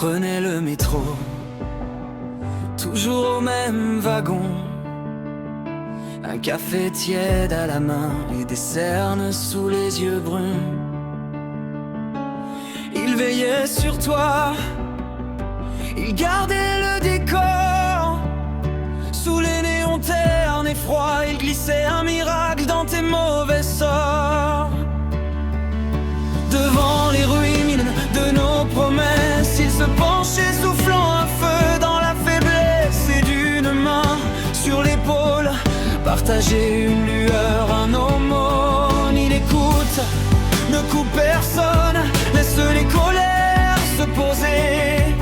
prenait le métro, toujours au même wagon. Un café tiède à la main et des cernes sous les yeux bruns. Il veillait sur toi, il gardait le décor. Sous les néons ternes et froids, il glissait un miracle dans tes mauvais sorts. Devant les ruines de nos promesses, il se penchait soufflant un feu dans la faiblesse. Et d'une main sur l'épaule, partager une lueur, un aumône. Il écoute, ne coupe personne, laisse les colères se poser.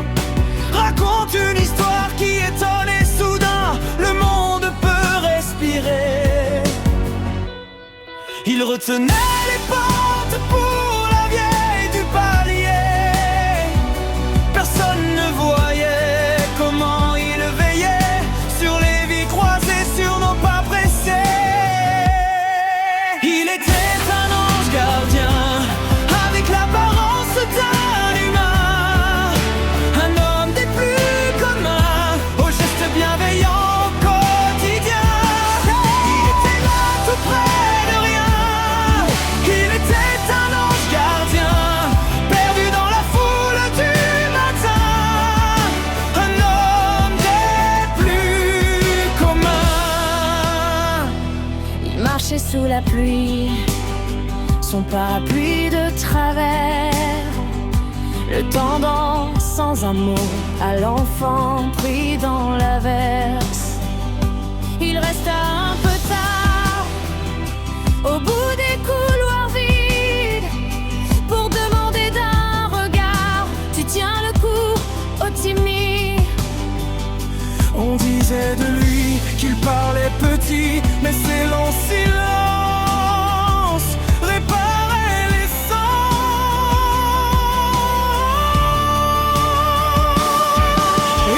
Raconte une histoire qui étonne et soudain le monde peut respirer. Il retenait les portes pour la vieille du palier. Personne ne voyait comment il veillait sur les vies croisées, sur nos pas pressés. Il était un ange gardien avec l'apparence d'un humain, un homme des plus communs, aux gestes bienveillants au quotidien. Il était là tout près de rien. Il était un ange gardien, perdu dans la foule du matin, un homme des plus communs. Il marchait sous la pluie, son parapluie de travers, le tendant sans un mot à l'enfant pris dans l'averse. Il resta un peu tard au bout des couloirs vides pour demander d'un regard: tu tiens le coup au timide. On disait de lui qu'il parlait petit, mais ses longs silences réparaient les sens.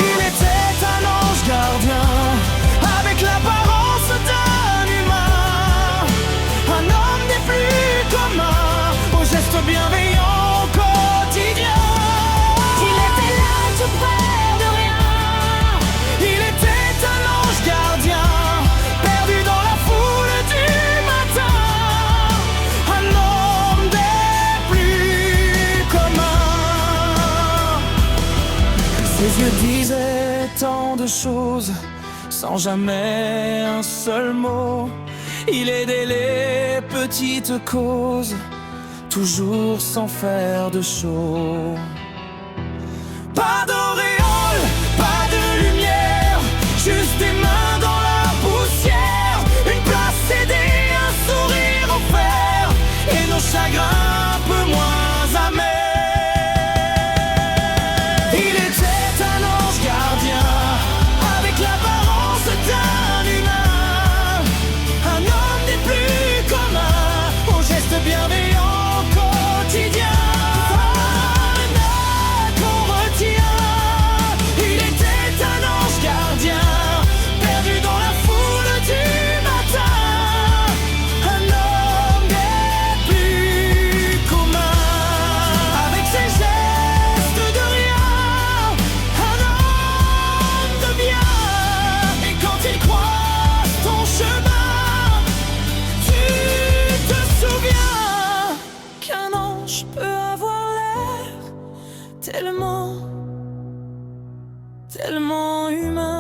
Il était un ange gardien avec l'apparence d'un humain, un homme des plus communs, aux gestes bienveillants au quotidien. Il était là tout près de rien. Il était un ange gardien, perdu dans la foule du matin, un homme des plus communs. Ses yeux disaient tant de choses, sans jamais un seul mot. Il aidait les petites causes, toujours sans faire de show. Pas d'auréole, pas de lumière, juste des mains dans la poussière, une place cédée, un sourire offert, et nos chagrins un peu moins amers. Il était un ange gardien avec l'apparence d'un humain, un homme des plus communs, aux gestes bienveillants au quotidien. Il était un ange gardien, perdu dans la foule du matin, un homme des plus communs, avec ses gestes de rien, un homme de bien. Et quand il croise ton chemin, tu te souviens qu'un ange peut avoir l'air tellement humain.